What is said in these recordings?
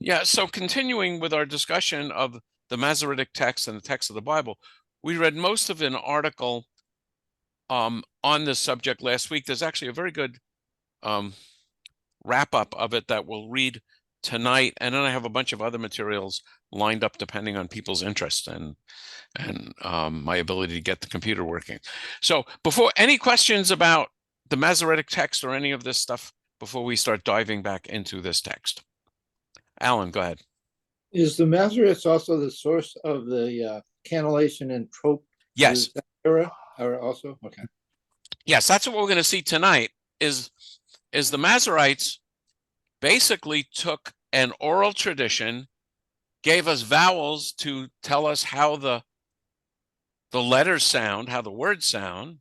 Yeah, so continuing with our discussion of the Masoretic text and the text of the Bible, we read most of an article on this subject last week. There's actually a very good wrap up of it that we'll read tonight, and then I have a bunch of other materials lined up depending on people's interest and my ability to get the computer working. So before any questions about the Masoretic text or any of this stuff before we start diving back into this text. Alan, go ahead. Is the Masorets also the source of the cannellation and trope? Yes. Era or also? Okay. Yes, that's what we're going to see tonight is the Masoretes basically took an oral tradition, gave us vowels to tell us how the letters sound, how the words sound,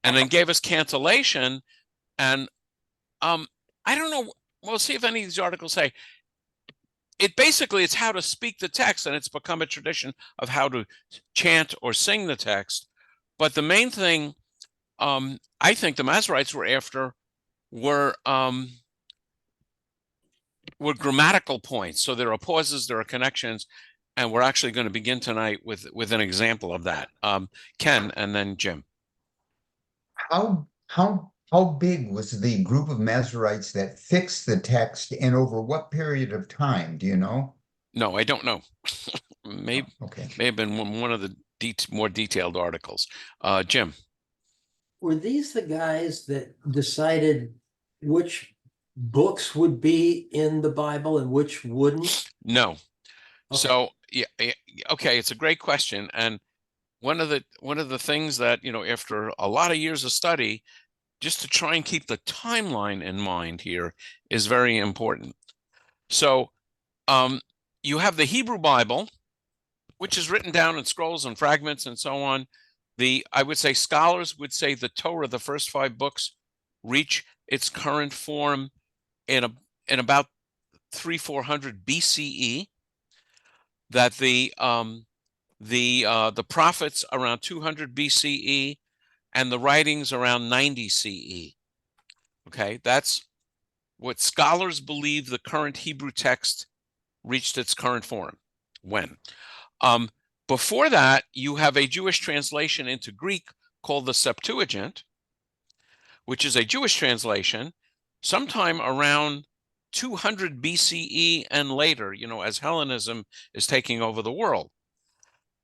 and then gave us cantillation. And I don't know, we'll see if any of these articles say it. Basically, it's how to speak the text, and it's become a tradition of how to chant or sing the text. But the main thing I think the Masoretes were after were grammatical points. So there are pauses, there are connections, and we're actually going to begin tonight with an example of that. Ken, and then Jim. How big was the group of Masoretes that fixed the text, and over what period of time? Do you know? No, I don't know. Maybe Okay. May have been one of the more detailed articles. Jim. Were these the guys that decided which books would be in the Bible and which wouldn't? No. Okay. So yeah, okay, it's a great question, and one of the things that, you know, after a lot of years of study, just to try and keep the timeline in mind here is very important. So you have the Hebrew Bible, which is written down in scrolls and fragments and so on. I would say scholars would say the Torah, the first 5 books, reach its current form in about 300-400 BCE. That the prophets around 200 BCE, and the writings around 90 CE. Okay, that's what scholars believe the current Hebrew text reached its current form. When? Before that, you have a Jewish translation into Greek called the Septuagint, which is a Jewish translation sometime around 200 BCE and later, you know, as Hellenism is taking over the world.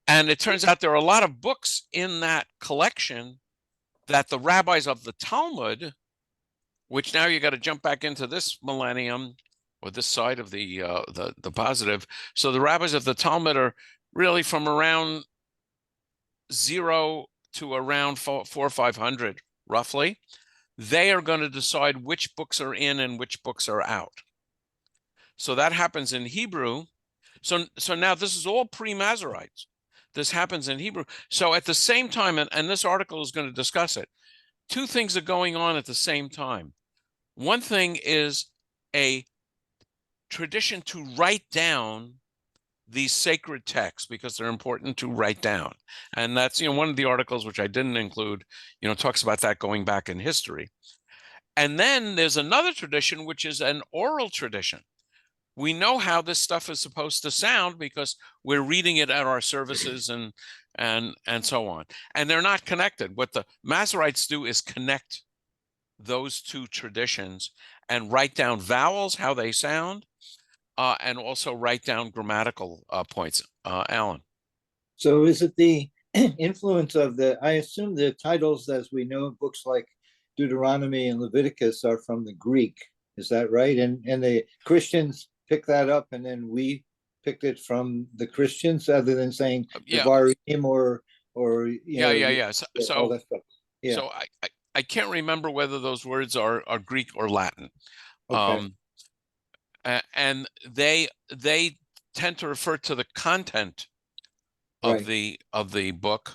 And it turns out there are a lot of books in that collection that the rabbis of the Talmud, which now you got to jump back into this millennium or this side of the positive. So the rabbis of the Talmud are really from around 0 to around 400 or 500, roughly. They are going to decide which books are in and which books are out. So that happens in Hebrew. So now this is all pre-Masoretes. This happens in Hebrew. So at the same time, and this article is going to discuss it, 2 things are going on at the same time. One thing is a tradition to write down these sacred texts because they're important to write down. And that's, you know, one of the articles, which I didn't include, you know, talks about that going back in history. And then there's another tradition, which is an oral tradition. We know how this stuff is supposed to sound because we're reading it at our services and so on. And they're not connected. What the Masoretes do is connect those 2 traditions and write down vowels, how they sound, and also write down grammatical points. Alan. So is it the influence of I assume the titles, as we know, books like Deuteronomy and Leviticus are from the Greek. Is that right? And the Christians pick that up, and then we picked it from the Christians, other than saying Devarim or yeah. So all that stuff. Yeah. So I can't remember whether those words are Greek or Latin. Okay. And they tend to refer to the content of Right. the book.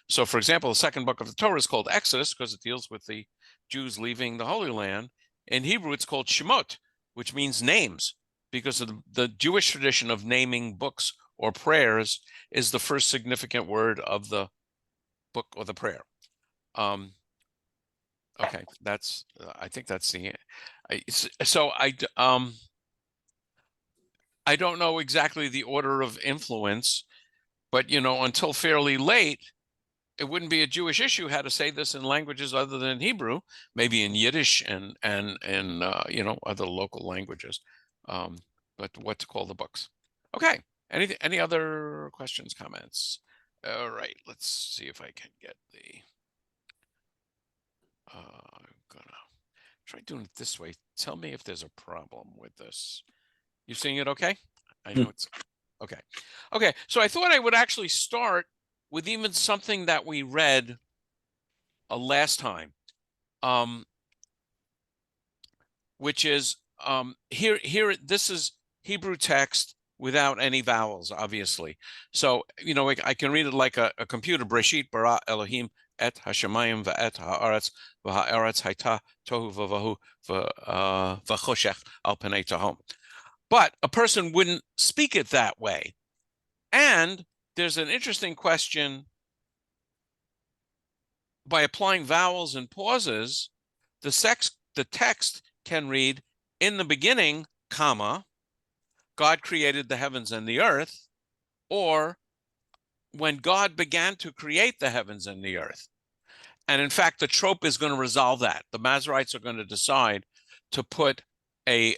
So for example, the second book of the Torah is called Exodus because it deals with the Jews leaving the Holy Land. In Hebrew, it's called Shemot, which means names, because of the Jewish tradition of naming books or prayers is the first significant word of the book or the prayer. Okay, that's I think that's the so I don't know exactly the order of influence, but until fairly late, it wouldn't be a Jewish issue how to say this in languages other than Hebrew, maybe in Yiddish and other local languages. But what to call the books? Okay. Any other questions, comments? All right. Let's see if I can get the. I'm gonna try doing it this way. Tell me if there's a problem with this. You seeing it okay? I know it's okay. Okay, so I thought I would actually start with even something that we read last time, which is here. This is Hebrew text without any vowels, obviously. So I can read it like a computer. Breshit bara Elohim et hashemayim va'et haaretz v'haaretz hayta tohu v'vahu v'choshech al panei tahom. But a person wouldn't speak it that way. And there's an interesting question. By applying vowels and pauses, the text can read, in the beginning, comma, God created the heavens and the earth, or when God began to create the heavens and the earth. And in fact, the trope is going to resolve that. The Masorets are going to decide to put in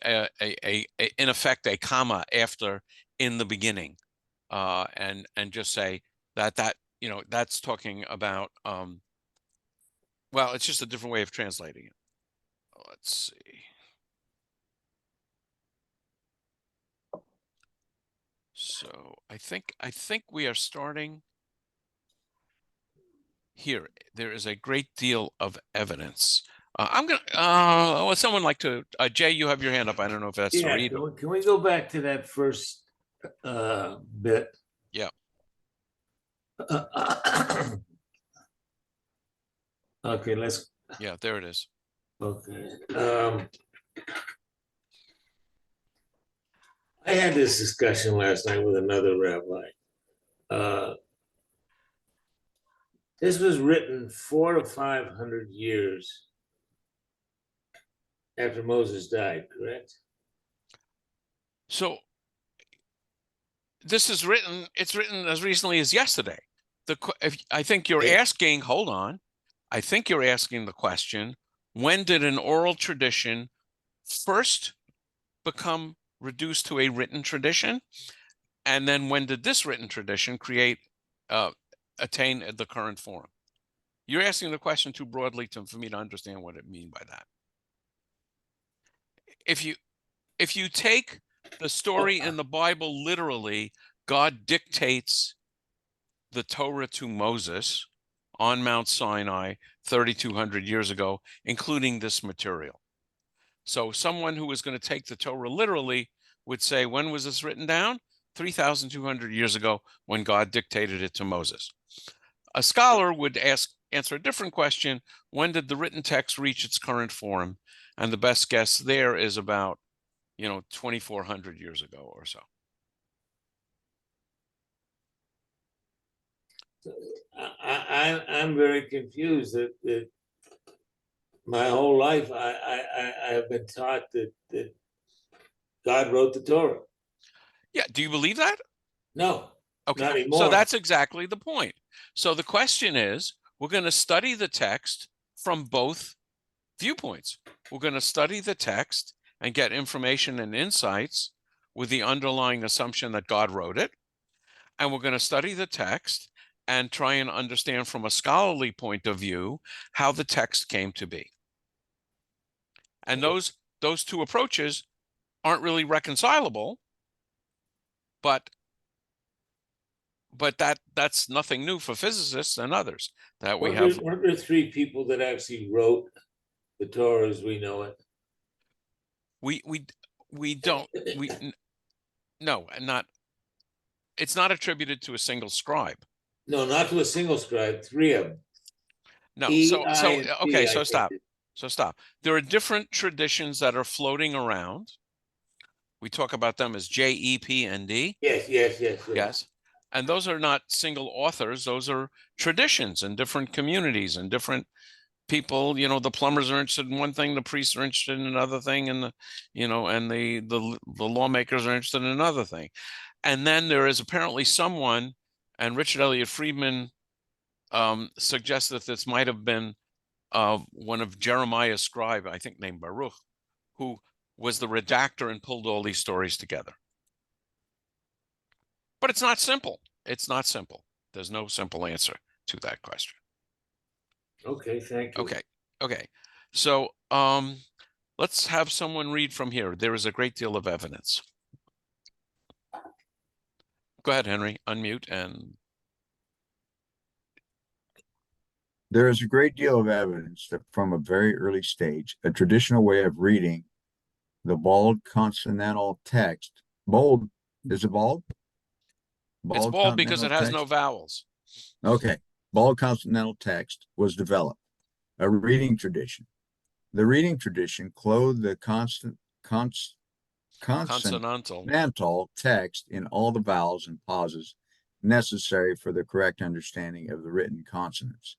effect a comma after in the beginning, and just say that that's talking about well, it's just a different way of translating it. Let's see. So I think we are starting here. There is a great deal of evidence. I'm gonna. Would someone like to? Jay, you have your hand up. I don't know if that's to Yeah, read. can we go back to that first bit? Yeah. Okay, let's. Yeah, there it is. Okay. I had this discussion last night with another rabbi. This was written 400 to 500 years after Moses died, correct? So this is written. It's written as recently as yesterday. I think you're asking. Hold on. I think you're asking the question: when did an oral tradition first become reduced to a written tradition, and then when did this written tradition attain the current form? You're asking the question too broadly for me to understand what it means by that. If you take the story in the Bible literally, God dictates the Torah to Moses on Mount Sinai 3,200 years ago, including this material. So someone who was going to take the Torah literally would say, when was this written down? 3,200 years ago, when God dictated it to Moses. A scholar would answer a different question: when did the written text reach its current form? And the best guess there is about 2,400 years ago or so. I'm very confused that my whole life I have been taught that God wrote the Torah. Yeah, do you believe that? No, okay. Not anymore. So that's exactly the point. So the question is, we're going to study the text from both viewpoints. We're going to study the text and get information and insights with the underlying assumption that God wrote it. And we're going to study the text and try and understand from a scholarly point of view how the text came to be. And those two approaches aren't really reconcilable, but that's nothing new for physicists and others that we have. Weren't there three people that actually wrote the Torah as we know it? No, not. It's not attributed to a single scribe. No, not to a single scribe. Three of them. No. Okay. So stop. So stop. There are different traditions that are floating around. We talk about them as J, E, P, and D. Yes. And those are not single authors. Those are traditions in different communities and different people, the plumbers are interested in one thing, the priests are interested in another thing, and the lawmakers are interested in another thing. And then there is apparently someone, and Richard Elliott Friedman suggests that this might have been one of Jeremiah's scribe, I think named Baruch, who was the redactor and pulled all these stories together. But it's not simple. It's not simple. There's no simple answer to that question. Okay, thank you. Okay. So let's have someone read from here. There is a great deal of evidence. Go ahead, Henry, unmute and. There is a great deal of evidence that from a very early stage, a traditional way of reading the bold consonantal text, bold, is it bold? It's bold because it has no vowels. Okay, bold consonantal text was developed, a reading tradition. The reading tradition clothed the consonantal text in all the vowels and pauses necessary for the correct understanding of the written consonants.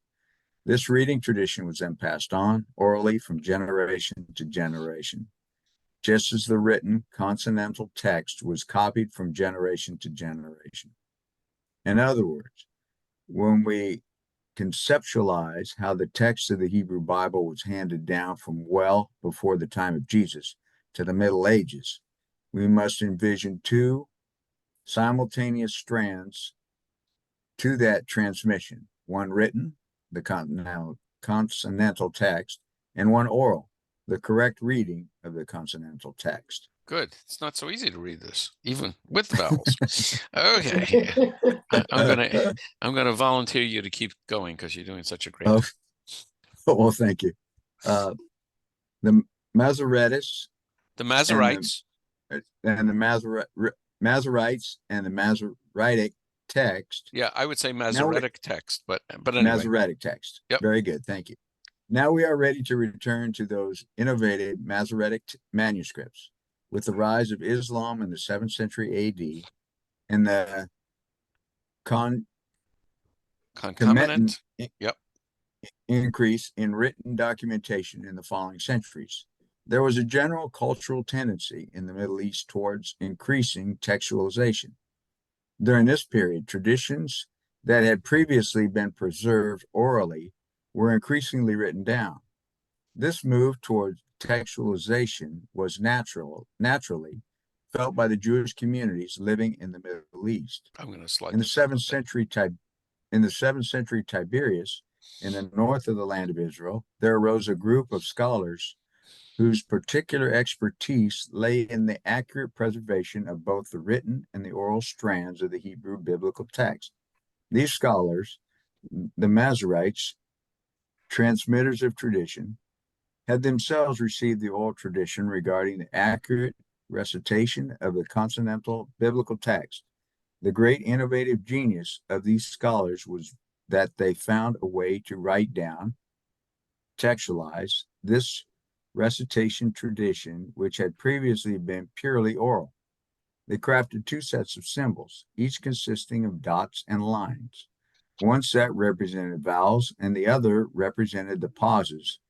This reading tradition was then passed on orally from generation to generation, just as the written consonantal text was copied from generation to generation. In other words, when we conceptualize how the text of the Hebrew Bible was handed down from well before the time of Jesus to the Middle Ages, we must envision two simultaneous strands to that transmission, one written, the consonantal text, and one oral, the correct reading of the consonantal text. Good. It's not so easy to read this, even with vowels. Okay. I'm gonna volunteer you to keep going because you're doing such a great job. Well, thank you. The Masorets. The Masorets. And the Masoretes and the Masoretic text. Yeah, I would say Masoretic text, but anyway. Masoretic text. Yep. Very good. Thank you. Now we are ready to return to those innovative Masoretic manuscripts. With the rise of Islam in the 7th century AD and the concomitant increase in written documentation in the following centuries, there was a general cultural tendency in the Middle East towards increasing textualization. During this period, traditions that had previously been preserved orally were increasingly written down. This move towards textualization was naturally felt by the Jewish communities living in the Middle East. I'm going to slide in the 7th century Tiberias, in the north of the land of Israel, there arose a group of scholars whose particular expertise lay in the accurate preservation of both the written and the oral strands of the Hebrew biblical text. These scholars, the Masoretes, transmitters of tradition, had themselves received the oral tradition regarding the accurate recitation of the consonantal biblical text. The great innovative genius of these scholars was that they found a way to write down, textualize this recitation tradition, which had previously been purely oral. They crafted two sets of symbols, each consisting of dots and lines. One set represented vowels and the other represented the pauses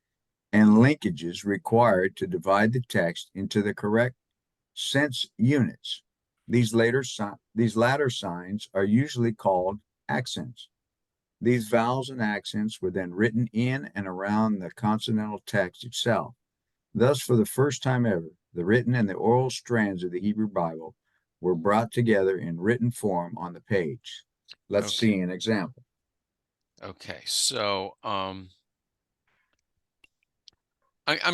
and linkages required to divide the text into the correct sense units. These latter signs are usually called accents. These vowels and accents were then written in and around the consonantal text itself. Thus, for the first time ever, the written and the oral strands of the Hebrew Bible were brought together in written form on the page. Let's see an example. Okay, so I'm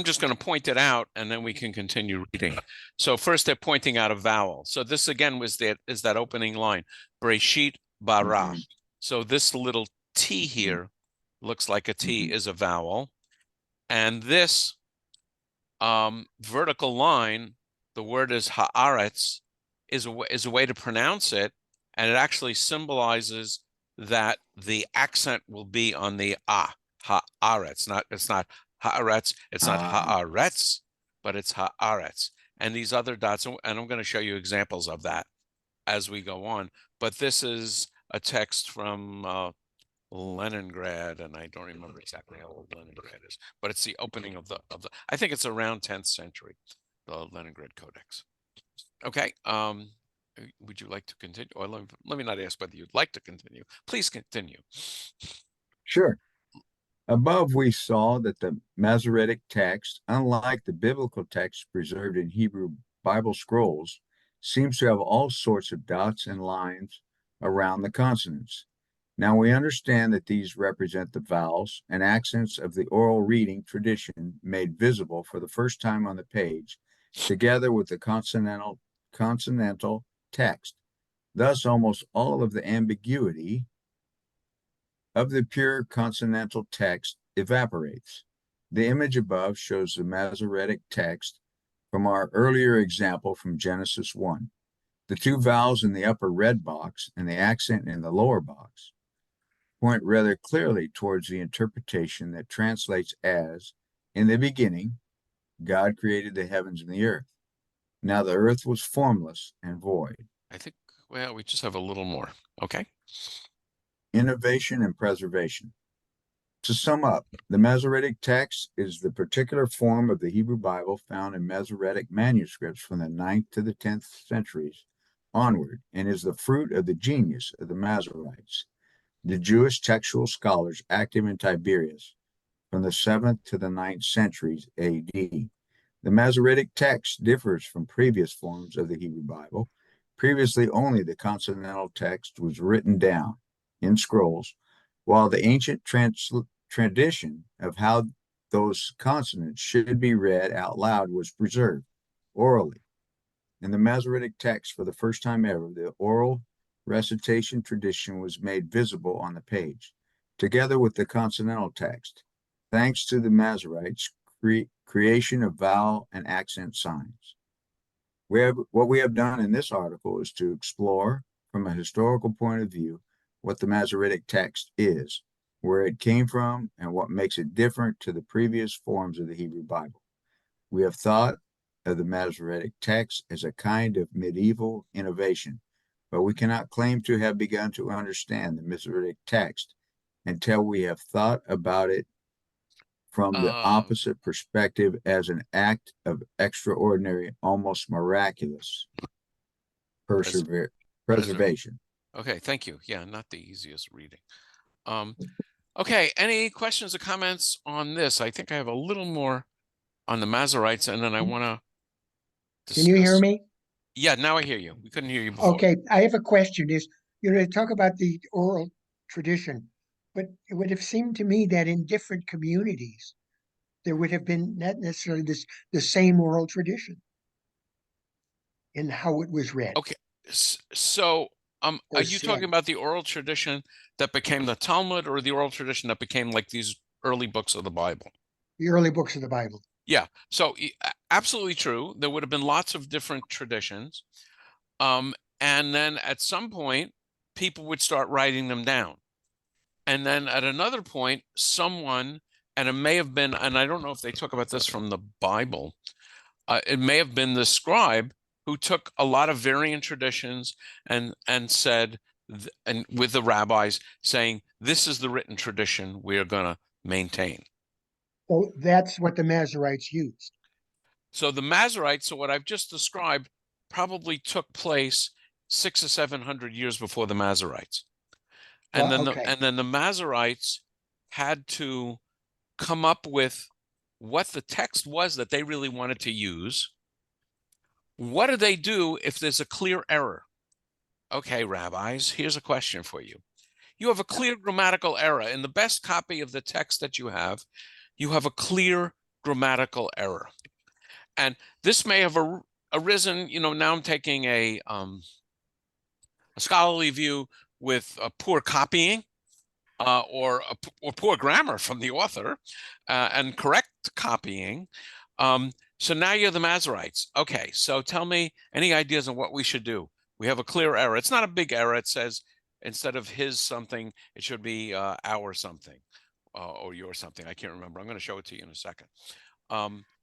just going to point it out and then we can continue reading. So first they're pointing out a vowel. So this again is that opening line, Breshit bara. So this little T here looks like a T is a vowel. And this vertical line, the word is haaretz, is a way to pronounce it. And it actually symbolizes that the accent will be on the haaretz. It's not haaretz, it's not haaretz, but it's haaretz. And these other dots, and I'm going to show you examples of that as we go on. But this is a text from Leningrad, and I don't remember exactly how old Leningrad is, but it's the opening of the I think it's around 10th century, the Leningrad Codex. Okay. Would you like to continue? Or let me not ask whether you'd like to continue. Please continue. Sure. Above, we saw that the Masoretic text, unlike the biblical text preserved in Hebrew Bible scrolls, seems to have all sorts of dots and lines around the consonants. Now we understand that these represent the vowels and accents of the oral reading tradition made visible for the first time on the page, together with the consonantal text. Thus, almost all of the ambiguity of the pure consonantal text evaporates. The image above shows the Masoretic text from our earlier example from Genesis 1. The two vowels in the upper red box and the accent in the lower box point rather clearly towards the interpretation that translates as, in the beginning, God created the heavens and the earth. Now the earth was formless and void. I think, well, we just have a little more. Okay. Innovation and preservation. To sum up, the Masoretic text is the particular form of the Hebrew Bible found in Masoretic manuscripts from the 9th to the 10th centuries onward, and is the fruit of the genius of the Masoretes, the Jewish textual scholars active in Tiberias from the 7th to the 9th centuries AD. The Masoretic text differs from previous forms of the Hebrew Bible. Previously, only the consonantal text was written down in scrolls, while the ancient tradition of how those consonants should be read out loud was preserved orally. In the Masoretic text, for the first time ever, the oral recitation tradition was made visible on the page, together with the consonantal text, thanks to the Masoretes' creation of vowel and accent signs. What we have done in this article is to explore, from a historical point of view, what the Masoretic text is, where it came from, and what makes it different to the previous forms of the Hebrew Bible. We have thought of the Masoretic text as a kind of medieval innovation, but we cannot claim to have begun to understand the Masoretic text until we have thought about it from the opposite perspective as an act of extraordinary, almost miraculous preservation. Okay, thank you. Yeah, not the easiest reading. Okay, any questions or comments on this? I think I have a little more on the Masoretes, and then I want to discuss. Can you hear me? Yeah, now I hear you. We couldn't hear you before. Okay, I have a question. Talk about the oral tradition, but it would have seemed to me that in different communities, there would have been not necessarily the same oral tradition in how it was read. Okay, so are you talking about the oral tradition that became the Talmud, or the oral tradition that became like these early books of the Bible? The early books of the Bible. Yeah, so absolutely true. There would have been lots of different traditions. And then at some point, people would start writing them down. And then at another point, someone, and it may have been, and I don't know if they talk about this from the Bible, it may have been the scribe who took a lot of variant traditions and said, and with the rabbis saying, this is the written tradition we are going to maintain. So that's what the Masoretes used. So the Masoretes, so what I've just described, probably took place 600 or 700 years before the Masoretes. And then the Masoretes had to come up with what the text was that they really wanted to use. What do they do if there's a clear error? Okay, rabbis, here's a question for you. You have a clear grammatical error. In the best copy of the text that you have a clear grammatical error. And this may have arisen, now I'm taking a scholarly view with poor copying or poor grammar from the author and correct copying. So now you're the Masoretes. Okay, so tell me any ideas on what we should do. We have a clear error. It's not a big error. It says instead of his something, it should be our something or your something. I can't remember. I'm going to show it to you in a second.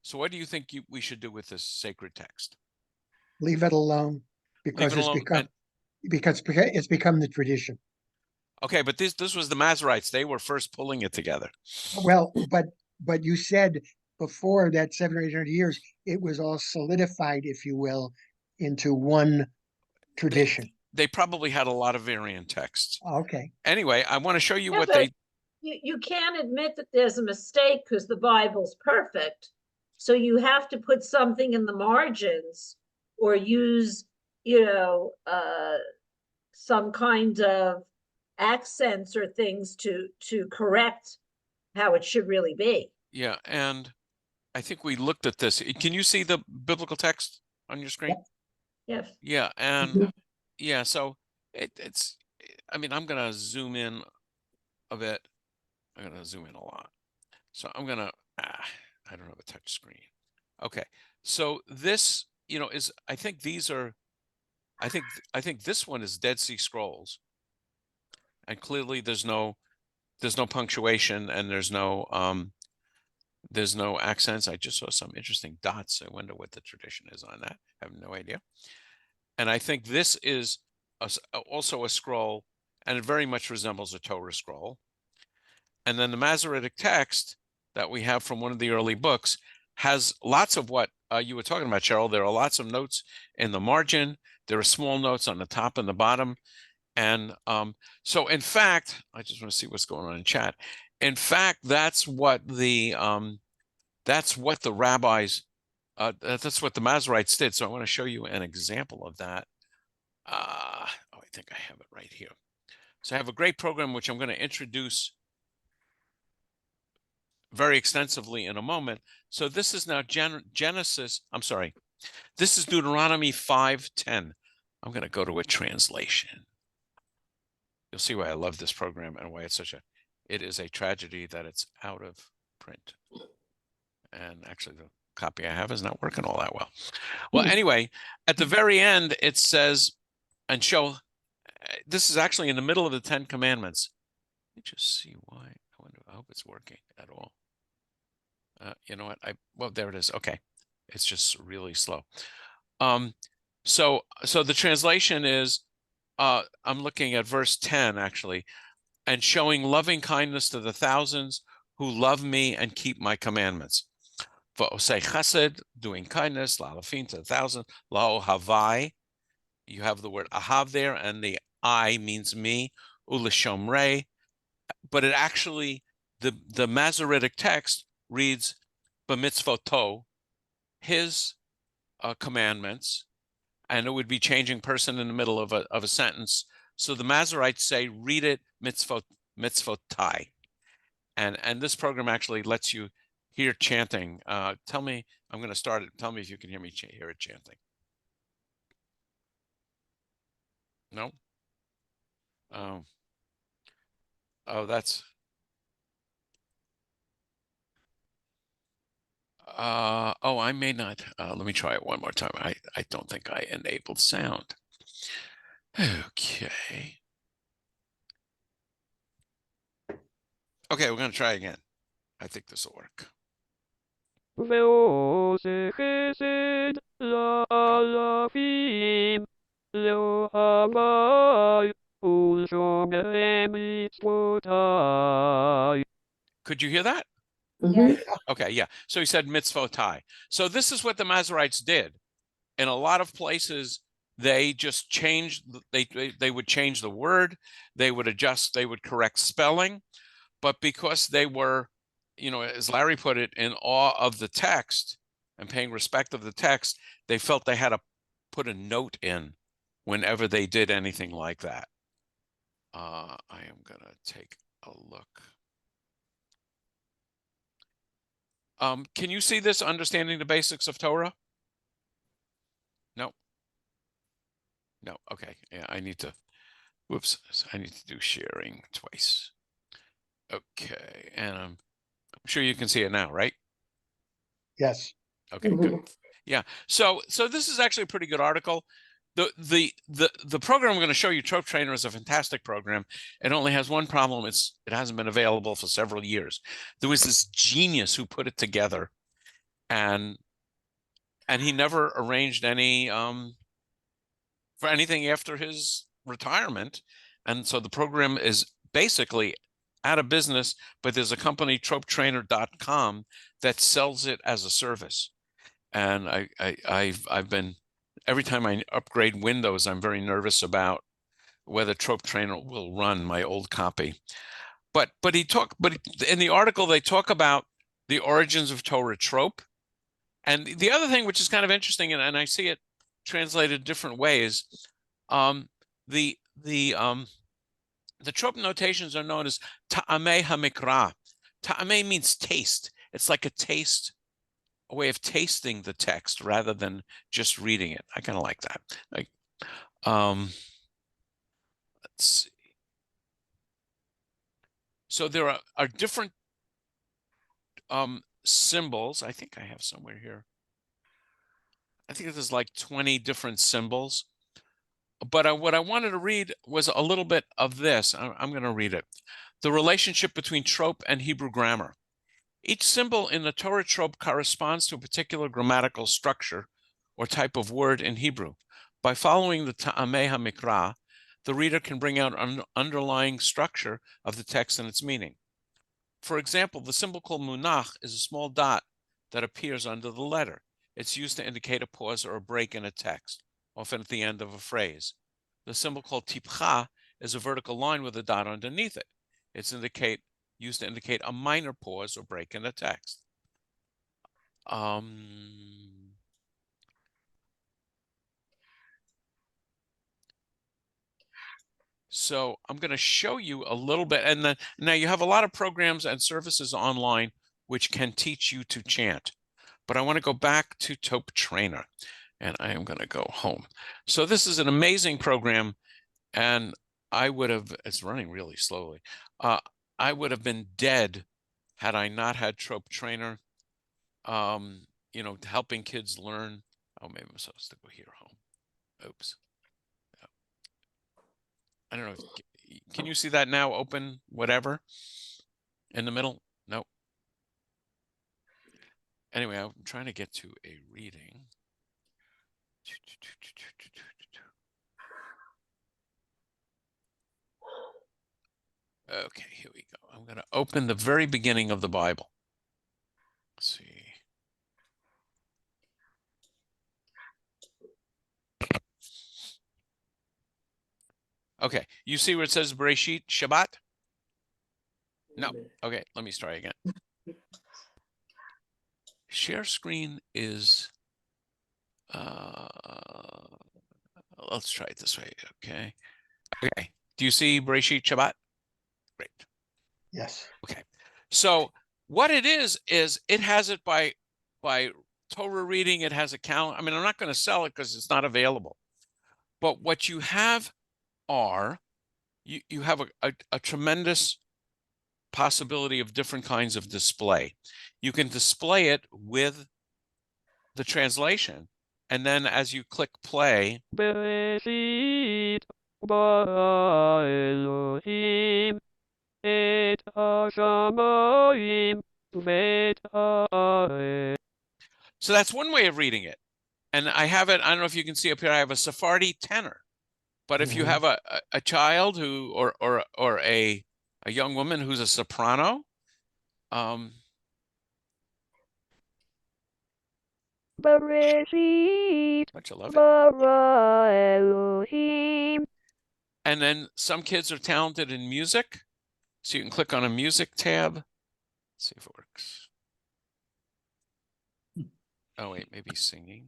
So what do you think we should do with this sacred text? Leave it alone because it's become the tradition. Okay, but this was the Masoretes. They were first pulling it together. Well, but you said before that 700 or 800 years, it was all solidified, if you will, into one tradition. They probably had a lot of variant texts. Okay. Anyway, I want to show you Yeah, what but they you can't admit that there's a mistake because the Bible's perfect. So you have to put something in the margins or use, some kind of accents or things to correct how it should really be. Yeah, and I think we looked at this. Can you see the biblical text on your screen? Yes. Yeah, and Mhm. yeah, so it's I mean, I'm gonna zoom in a bit. I'm gonna zoom in a lot. So I'm gonna I don't have a touch screen. Okay. So this, is I think these are I think this one is Dead Sea Scrolls. And clearly there's no punctuation and there's no accents. I just saw some interesting dots. I wonder what the tradition is on that. I have no idea. And I think this is also a scroll, and it very much resembles a Torah scroll. And then the Masoretic text that we have from one of the early books has lots of what you were talking about, Cheryl. There are lots of notes in the margin. There are small notes on the top and the bottom. And so, in fact, I just want to see what's going on in chat. In fact, that's what the rabbis, that's what the Masoretes did. So I want to show you an example of that. I think I have it right here. So I have a great program which I'm going to introduce very extensively in a moment. So this is now Genesis. I'm sorry. This is Deuteronomy 5:10. I'm going to go to a translation. You'll see why I love this program and why it is a tragedy that it's out of print. And actually the copy I have is not working all that well. Well, anyway, at the very end, it says, and this is actually in the middle of the 10 Commandments. Let me just see why. I hope it's working at all. You know what? Well, there it is. Okay. It's just really slow. So the translation is, I'm looking at verse 10 actually, and showing loving kindness to the thousands who love me and keep my commandments. V'osei chesed, doing kindness, la'alafim, to the thousand, la'ohavai. You have the word ahav there, and the I means me, uleshomrei. But it actually, the Masoretic text reads b'mitzvoto, his commandments, and it would be changing person in the middle of a sentence. So the Masoretes say, read it mitzvotai. And this program actually lets you hear chanting. Tell me, I'm going to start it. Tell me if you can hear it chanting. No? Oh, that's. I may not. Let me try it one more time. I don't think I enabled sound. Okay. Okay, we're going to try again. I think this will work. ועושה חסד לאלפים, לאוהבי ולשומרי מצוותיי. Could you hear that? Yes. Okay, yeah. So he said mitzvotai. So this is what the Masoretes did. In a lot of places, they just changed. They would change the word. They would adjust. They would correct spelling. But because they were, as Larry put it, in awe of the text and paying respect of the text, they felt they had to put a note in whenever they did anything like that. I am going to take a look. Can you see this, understanding the basics of Torah? No. No. Okay. Yeah, I need to do sharing twice. Okay. And I'm sure you can see it now, right? Yes. Okay, good. Yeah. So this is actually a pretty good article. The program I'm going to show you, Trope Trainer, is a fantastic program. It only has one problem. It hasn't been available for several years. There was this genius who put it together, and he never arranged any for anything after his retirement. And so the program is basically out of business, but there's a company, tropetrainer.com, that sells it as a service. And I've been, every time I upgrade Windows, I'm very nervous about whether Trope Trainer will run my old copy. But in the article they talk about the origins of Torah trope. And the other thing, which is kind of interesting, and I see it translated different ways, the trope notations are known as ta'amei hamikra. Ta'amei means taste. It's like a way of tasting the text rather than just reading it. I kind of like that. Like, let's see. So there are different symbols. I think I have somewhere here. I think there's like 20 different symbols. But what I wanted to read was a little bit of this. I'm going to read it. The relationship between trope and Hebrew grammar. Each symbol in the Torah trope corresponds to a particular grammatical structure or type of word in Hebrew. By following the Ta'amei HaMikra, the reader can bring out an underlying structure of the text and its meaning. For example, the symbol called munach is a small dot that appears under the letter. It's used to indicate a pause or a break in a text, often at the end of a phrase. The symbol called tipcha is a vertical line with a dot underneath it. It's used to indicate a minor pause or break in a text. So I'm going to show you a little bit, and then now you have a lot of programs and services online which can teach you to chant. But I want to go back to Trope Trainer, and I am going to go home. So this is an amazing program, and it's running really slowly. I would have been dead had I not had Trope Trainer, helping kids learn. Oh, maybe I'm supposed to go here, home. Oops. I don't know. Can you see that now? Open whatever in the middle? Nope. Anyway, I'm trying to get to a reading. Okay, here we go. I'm going to open the very beginning of the Bible. Let's see. Okay, you see where it says Bereshit Shabbat? No. Okay, let me try again. Share screen is, let's try it this way. Okay. Okay. Do you see Bereshit Shabbat? Great. Yes. Okay. So what it is it has it by Torah reading. It has a calendar. I mean, I'm not going to sell it because it's not available. But what you have are, you have a tremendous possibility of different kinds of display. You can display it with the translation, and then as you click play, Bereshit bara Elohim et hashamayim v'et haaretz. so that's one way of reading it. And I have it, I don't know if you can see up here, I have a Sephardi tenor. But if you have a child who or a young woman who's a soprano, Bereshit which I love it. bara Elohim. And then some kids are talented in music, so you can click on a music tab. Let's see if it works. Oh wait, maybe singing.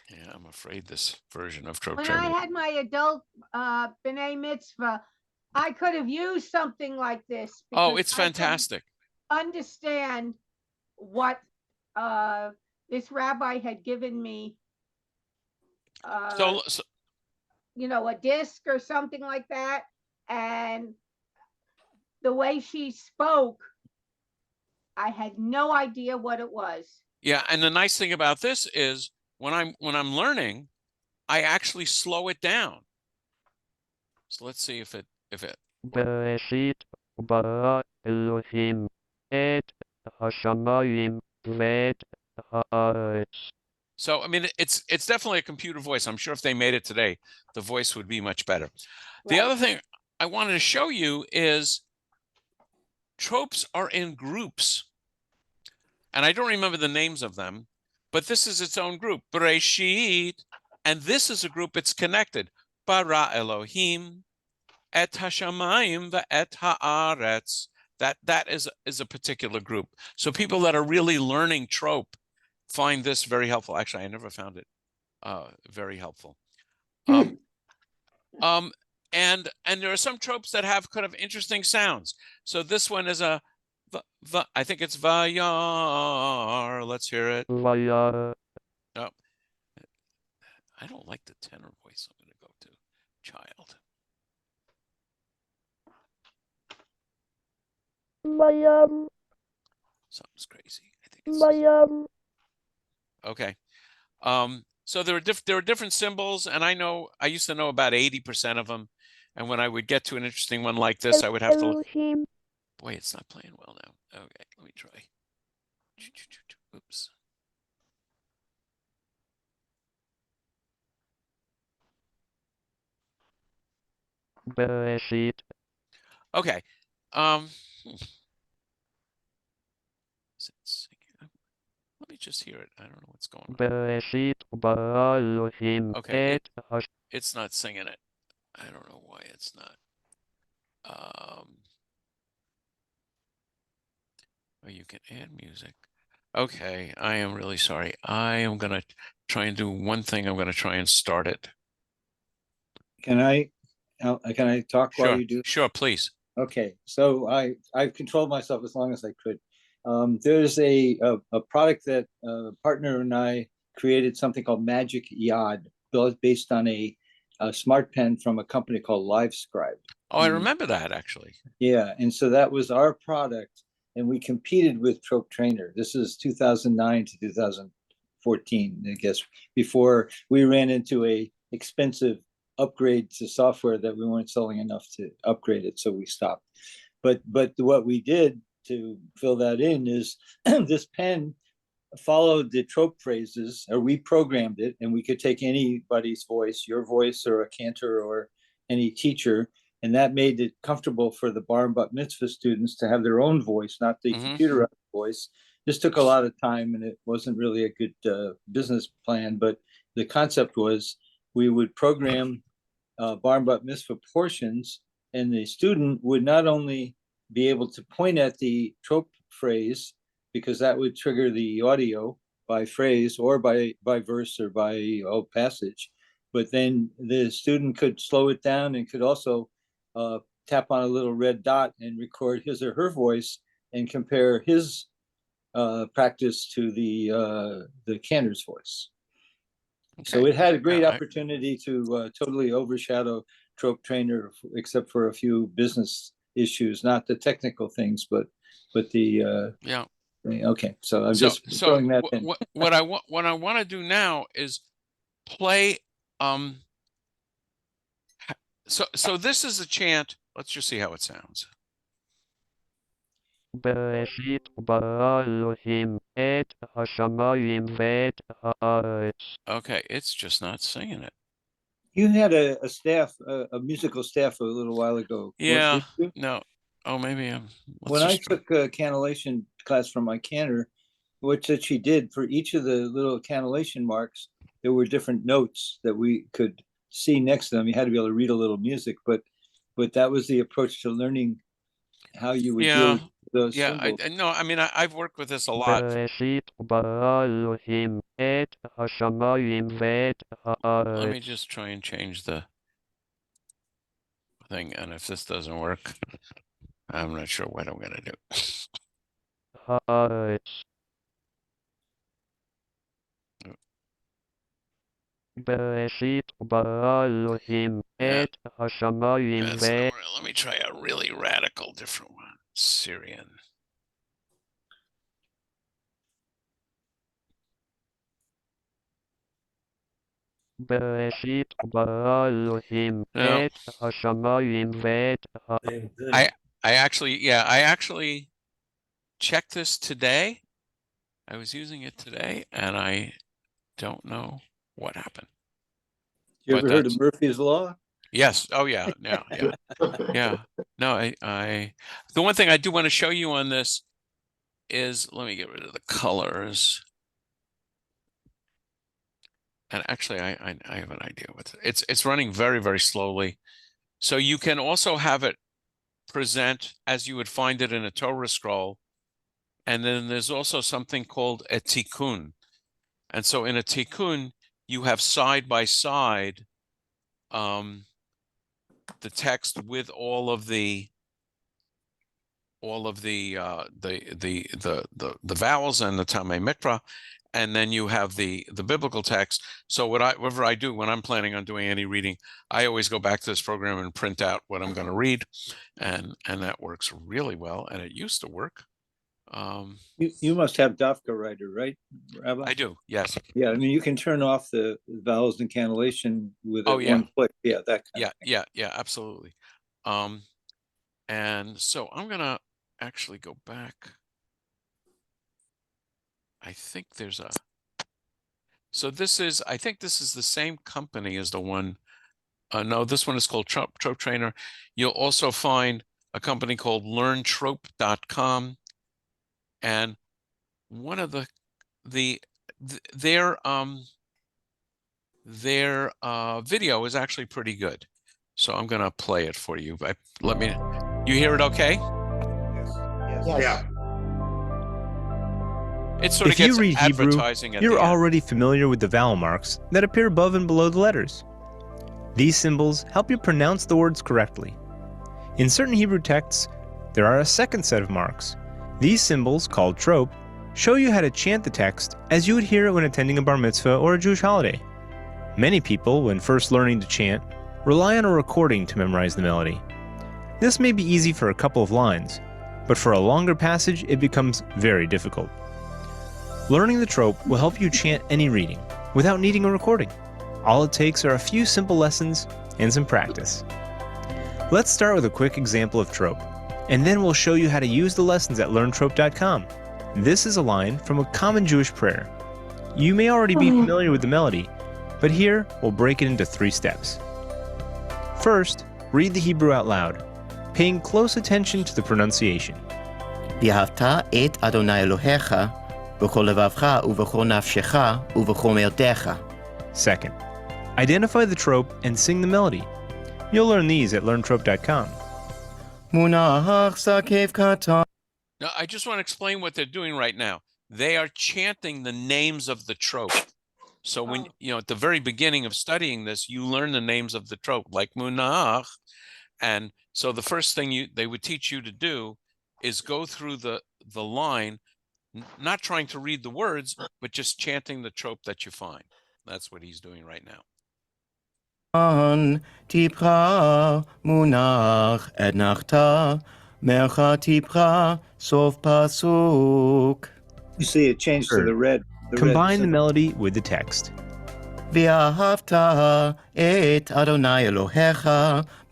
Yeah, I'm afraid this version of Trope When Trainer. I had my adult B'nai Mitzvah, I could have used something like this. Oh, it's because I couldn't fantastic. Understand what this rabbi had given me. So A disc or something like that, and the way she spoke, I had no idea what it was. yeah, and the nice thing about this is when I'm learning, I actually slow it down. So let's see if it Bereshit bara Elohim et hashamayim v'et haaretz. So, I mean, it's definitely a computer voice. I'm sure if they made it today, the voice would be much better. The Right. other thing I wanted to show you is tropes are in groups. And I don't remember the names of them, but this is its own group. Bereshit. And this is a group, it's connected. Bara Elohim, et hashamayim ve'et haaretz. That is a particular group. So people that are really learning trope find this very helpful. Actually, I never found it very helpful. And there are some tropes that have kind of interesting sounds. So this one is a I think it's vayar. Let's hear it. Vayar. Oh, I don't like the tenor voice. I'm going to go to child. Vayar. Something's crazy. I think it's Vayar. okay. So there are different symbols, and I used to know about 80% of them. And when I would get to an interesting one like this, I would have to. Elohim. Boy, it's not playing well now. Okay, let me try. Oops. Bereshit. Okay. Is it singing? Let me just hear it. I don't know what's going on. Bereshit bara Elohim Okay, et hash. it's not singing it. I don't know why it's not. Oh, you can add music. Okay, I am really sorry. I am gonna try and do one thing. I'm gonna try and start it. Can I talk while Sure, you do? sure, please. Okay, so I've controlled myself as long as I could. There's a product that a partner and I created, something called Magic Yod, based on a smart pen from a company called LiveScribe. Oh, I remember that actually. Yeah, and so that was our product, and we competed with Trope Trainer. This is 2009 to 2014, I guess, before we ran into a expensive upgrade to software that we weren't selling enough to upgrade it, so we stopped. But what we did to fill that in is this pen followed the trope phrases, or we programmed it, and we could take anybody's voice, your voice or a cantor or any teacher, and that made it comfortable for the bar and bat mitzvah students to have their own voice, not the computerized voice. This took a lot of time, and it wasn't really a good business plan, but the concept was we would program bar and bat mitzvah portions, and the student would not only be able to point at the trope phrase, because that would trigger the audio by phrase or by verse or by passage, but then the student could slow it down and could also tap on a little red dot and record his or her voice and compare his practice to the cantor's voice. Okay. So it had a great opportunity to totally overshadow Trope Trainer, except for a few business issues, not the technical things, but the yeah. Okay, so I'm just throwing that in. What I want to do now is play. So this is a chant. Let's just see how it sounds. Bereshit bara Elohim et hashamayim ve'et haaretz. Okay, it's just not singing it. You had a staff, a musical staff a little while ago. Yeah, no. Oh, maybe I'm. When I took a cannellation class from my cantor, which that she did for each of the little cannellation marks, there were different notes that we could see next to them. You had to be able to read a little music, but that was the approach to learning how you would deal with those symbols. I mean, I've worked with this a lot. Bereshit bara Elohim et hashamayim ve'et haaretz. Let me just try and change the thing, and if this doesn't work, I'm not sure what I'm gonna do. Haaretz. Bereshit bara Elohim et hashamayim ve'et. Let me try a really radical different one. Syrian. Bereshit bara Elohim et hashamayim ve'et haaretz. I actually checked this today. I was using it today, and I don't know what happened. You But ever heard of that's- Murphy's Law? Yes. Oh yeah. Yeah. Yeah. Yeah. No, the one thing I do want to show you on this is, let me get rid of the colors. And actually, I have an idea what it's running very, very slowly. So you can also have it present as you would find it in a Torah scroll. And then there's also something called a tikkun. And so in a tikkun, you have side by side the text with all of the vowels and the Tamei Mikra, and then you have the biblical text. So whatever I do when I'm planning on doing any reading, I always go back to this program and print out what I'm going to read, and that works really well. And it used to work. You must have Dafka Writer, right, Rabbi? I do, yes. Yeah, I mean, you can turn off the vowels and cannellation with one click. Yeah, that kind of thing. Yeah, absolutely. And so I'm gonna actually go back. I think there's a. So I think this is the same company as the one. No, this one is called Trope Trainer. You'll also find a company called LearnTrope.com, and one of their video is actually pretty good. So I'm gonna play it for you. You hear it okay? Yes. Yeah. It sort of If you gets read Hebrew, advertising at you're the end. already familiar with the vowel marks that appear above and below the letters. These symbols help you pronounce the words correctly. In certain Hebrew texts, there are a second set of marks. These symbols, called trope, show you how to chant the text as you would hear it when attending a bar mitzvah or a Jewish holiday. Many people, when first learning to chant, rely on a recording to memorize the melody. This may be easy for a couple of lines, but for a longer passage it becomes very difficult. Learning the trope will help you chant any reading without needing a recording. All it takes are a few simple lessons and some practice. Let's start with a quick example of trope, and then we'll show you how to use the lessons at LearnTrope.com. This is a line from a common Jewish prayer. You may already be familiar with the melody, but here we'll break it into 3 steps. First, read the Hebrew out loud, paying close attention to the pronunciation. ואהבת את אדוני אלוהיך בכל לבבך ובכל נפשך ובכל מאודך. Second, identify the trope and sing the melody. You'll learn these at LearnTrope.com. מונח זקף קטן. Now, I just want to explain what they're doing right now. They are chanting the names of the trope. So when, at the very beginning of studying this, you learn the names of the trope, like Munach. And so the first thing they would teach you to do is go through the line, not trying to read the words, but just chanting the trope that you find. That's what he's doing right now. טיפחה מונח אתנחתה מרחה טיפחה סוף פסוק. You see it changed to the red. Combine the melody with the text. ואהבת את אדוני אלוהיך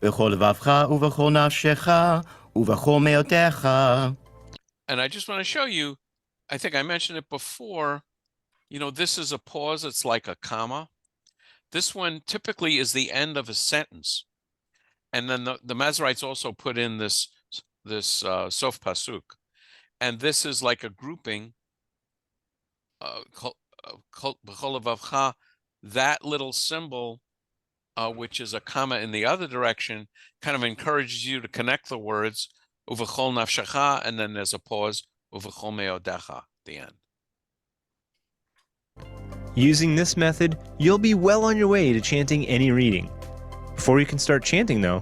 בכל לבבך ובכל נפשך ובכל מאודך. And I just want to show you, I think I mentioned it before, this is a pause. It's like a comma. This one typically is the end of a sentence. And then the Masorets also put in this sof pasuk. And this is like a grouping. That little symbol, which is a comma in the other direction, kind of encourages you to connect the words, uvechol nafshecha, and then there's a pause, uvechol meodecha, at the end. Using this method, you'll be well on your way to chanting any reading. Before you can start chanting, though,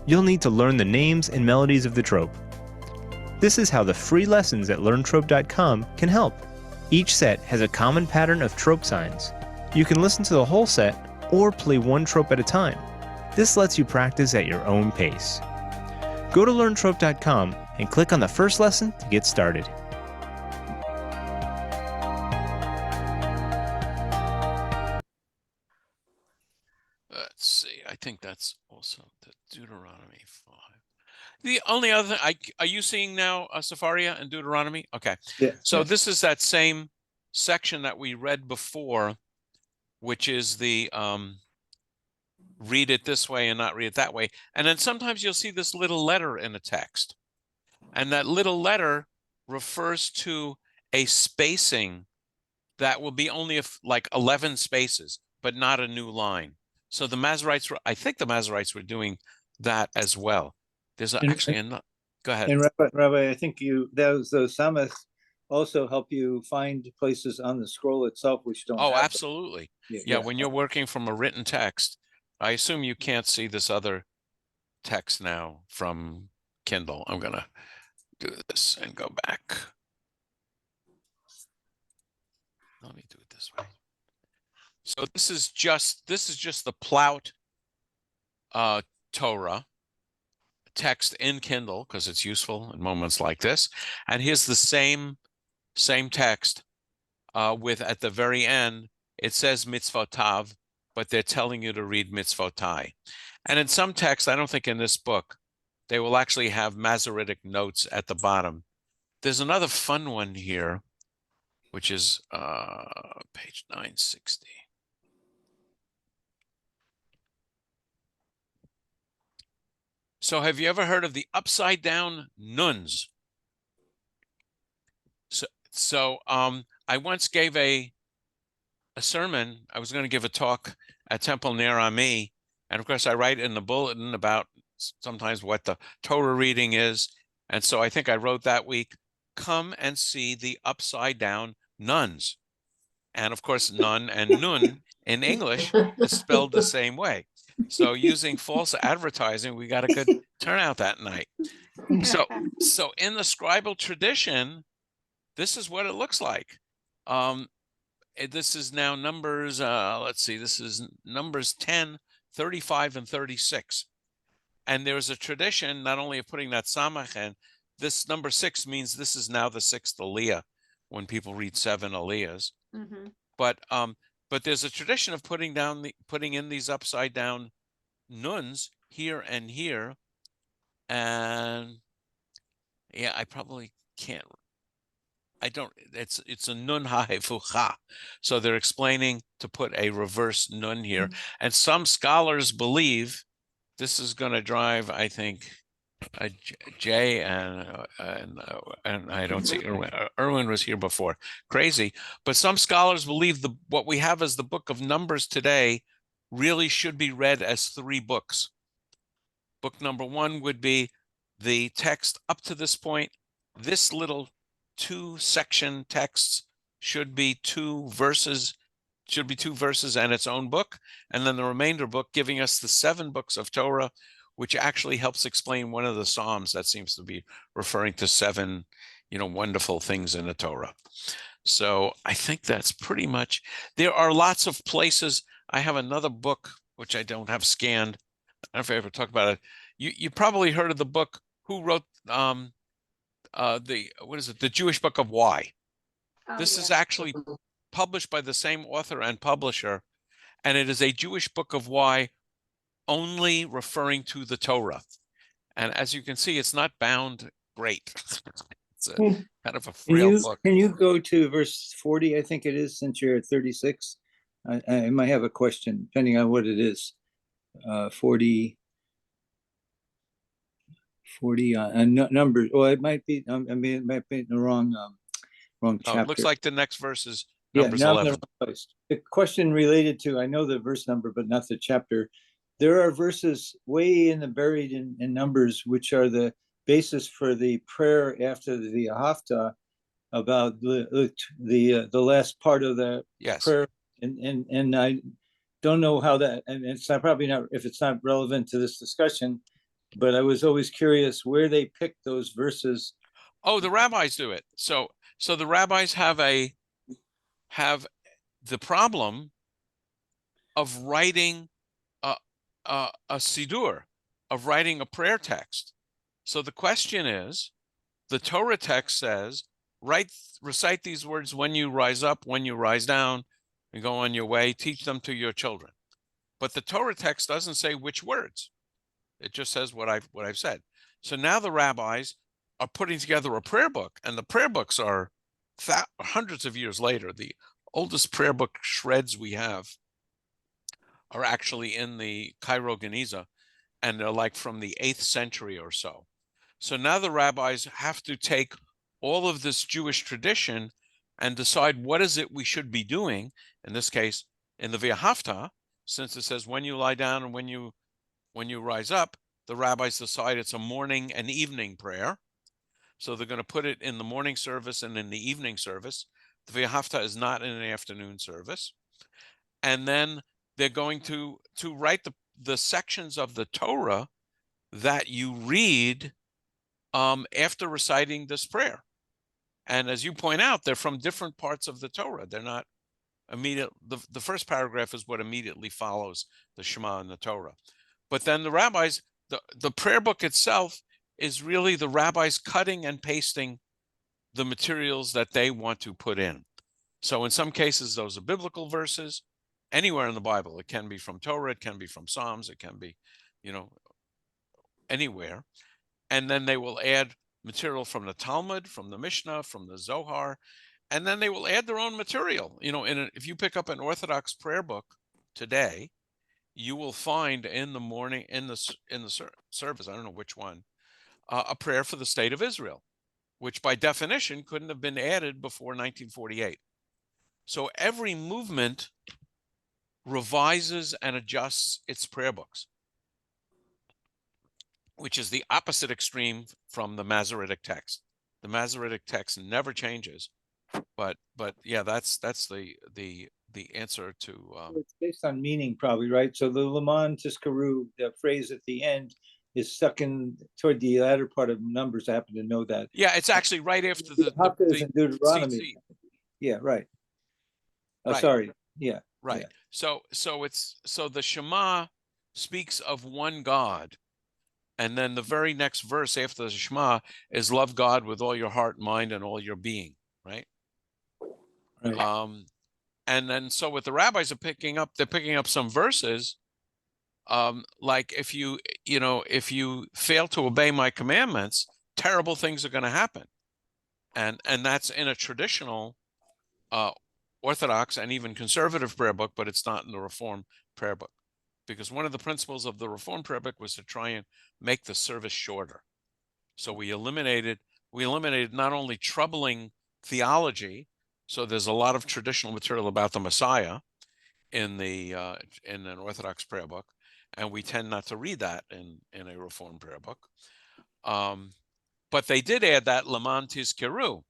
you'll need to learn the names and melodies of the trope. This is how the free lessons at LearnTrope.com can help. Each set has a common pattern of trope signs. You can listen to the whole set or play one trope at a time. This lets you practice at your own pace. Go to LearnTrope.com and click on the first lesson to get started. Let's see. I think that's also the Deuteronomy 5. The only other thing, are you seeing now Sepharia and Deuteronomy? Okay. Yeah. So this is that same section that we read before, which is the read it this way and not read it that way. And then sometimes you'll see this little letter in a text. And that little letter refers to a spacing that will be only like 11 spaces, but not a new line. So the Masorets were, I think the Masorets were doing that as well. There's actually a, go ahead. And Rabbi, I think those samach also help you find places on the scroll itself which don't have absolutely. Yeah, when you're working from a written text, I assume you can't see this other text now from Kindle. I'm gonna do this and go back. Let me do it this way. So this is just the Plout Torah text in Kindle, because it's useful in moments like this. And here's the same text with, at the very end, it says mitzvotav, but they're telling you to read mitzvotai. And in some texts, I don't think in this book, they will actually have Masoretic notes at the bottom. There's another fun one here, which is page 960. So have you ever heard of the upside down nuns? So I once gave a sermon. I was going to give a talk at Temple Ner Ami, and of course I write in the bulletin about sometimes what the Torah reading is. And so I think I wrote that week, come and see the upside down nuns. And of course, nun and nun in English is spelled the same way. So using false advertising, we got a good turnout that night. So in the scribal tradition, this is what it looks like. This is now Numbers, let's see, this is Numbers 10, 35, and 36. And there's a tradition not only of putting that samach in, this number 6 means this is now the 6th aliyah when people read 7 aliyahs. Mhm. But there's a tradition of putting in these upside down nuns here and here. And yeah, I probably can't. It's a nun ha'hefucha. So they're explaining to put a reverse nun here. And some scholars believe this is going to drive, I think, Jay and I don't see Erwin. Erwin was here before. Crazy. But some scholars believe what we have as the book of Numbers today really should be read as 3 books. Book number 1 would be the text up to this point. This little 2-section texts should be 2 verses and its own book. And then the remainder book giving us the 7 books of Torah, which actually helps explain one of the Psalms that seems to be referring to 7, wonderful things in the Torah. So I think that's pretty much, there are lots of places. I have another book, which I don't have scanned. I don't know if I ever talked about it. You probably heard of the book, who wrote the Jewish Book of Why. This is actually published by the same author and publisher, and it is a Jewish Book of Why only referring to the Torah. And as you can see, it's not bound great. It's a kind of a frail book. Can you go to verse 40, I think it is, since you're at 36? I might have a question, depending on what it is. 40 numbers. Well, it might be, it might be in the wrong chapter. It looks like the next verse is Numbers now 11. The question related to, I know the verse number, but not the chapter. There are verses way buried in Numbers, which are the basis for the prayer after the Haftarah about the last part of the prayer. And I don't know how that, and it's probably not, if it's not relevant to this discussion, but I was always curious where they picked those verses. Oh, the rabbis do it. So the rabbis have the problem of writing a siddur, of writing a prayer text. So the question is, the Torah text says, recite these words when you rise up, when you rise down, and go on your way, teach them to your children. But the Torah text doesn't say which words. It just says what I've said. So now the rabbis are putting together a prayer book, and the prayer books are hundreds of years later. The oldest prayer book shreds we have are actually in the Cairo Geniza, and they're like from the 8th century or so. So now the rabbis have to take all of this Jewish tradition and decide what is it we should be doing. In this case, in the V'ahavta, since it says when you lie down and when you rise up, the rabbis decide it's a morning and evening prayer. So they're going to put it in the morning service and in the evening service. The V'ahavta is not in an afternoon service. And then they're going to write the sections of the Torah that you read after reciting this prayer. And as you point out, they're from different parts of the Torah. They're not immediate. The first paragraph is what immediately follows the Shema and the Torah. But then the rabbis, the prayer book itself is really the rabbis cutting and pasting the materials that they want to put in. So in some cases, those are biblical verses. Anywhere in the Bible, it can be from Torah, it can be from Psalms, it can be, anywhere. And then they will add material from the Talmud, from the Mishnah, from the Zohar, and then they will add their own material. If you pick up an Orthodox prayer book today, you will find in the morning, in the service, I don't know which one, a prayer for the state of Israel, which by definition couldn't have been added before 1948. So every movement revises and adjusts its prayer books, which is the opposite extreme from the Masoretic text. The Masoretic text never changes, but yeah, that's the answer to. It's based on meaning, probably, right? So the Laman Tiskaru, the phrase at the end, is stuck in toward the latter part of Numbers. I happen to know that. Yeah, it's actually right after the in Deuteronomy. CC. Yeah, right. Right. Sorry. Yeah. Right. Yeah. So the Shema speaks of one God. And then the very next verse after the Shema is love God with all your heart, mind, and all your being, right? Right. And then so what the rabbis are picking up, they're picking up some verses, like if you fail to obey my commandments, terrible things are going to happen. And that's in a traditional Orthodox and even conservative prayer book, but it's not in the Reform prayer book. Because one of the principles of the Reform prayer book was to try and make the service shorter. So we eliminated not only troubling theology, so there's a lot of traditional material about the Messiah in an Orthodox prayer book, and we tend not to read that in a Reform prayer book. But they did add that Laman Tizkeru.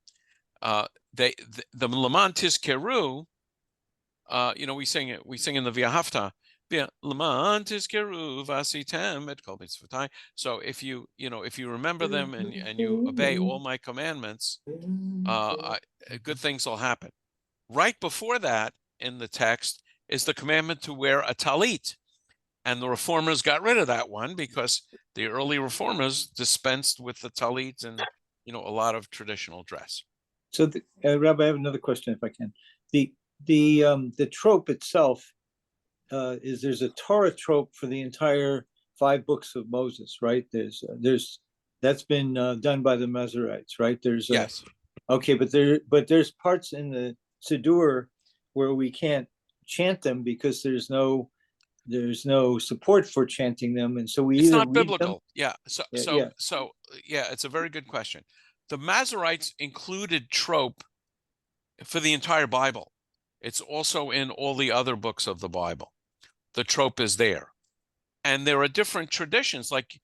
The Laman Tizkeru, we sing in the V'ahavta. So if you remember them and you obey all my commandments, good things will happen. Right before that in the text is the commandment to wear a talit. And the reformers got rid of that one because the early reformers dispensed with the talit and a lot of traditional dress. So Rabbi, I have another question if I can. The trope itself, there's a Torah trope for the entire 5 books of Moses, right? That's been done by the Masorets, right? Yes. Okay, but there's parts in the Siddur where we can't chant them because there's no support for chanting them, and so it's either not read biblical. them. Yeah. So it's a very good question. The Masoretes included trope for the entire Bible. It's also in all the other books of the Bible. The trope is there. And there are different traditions. Like,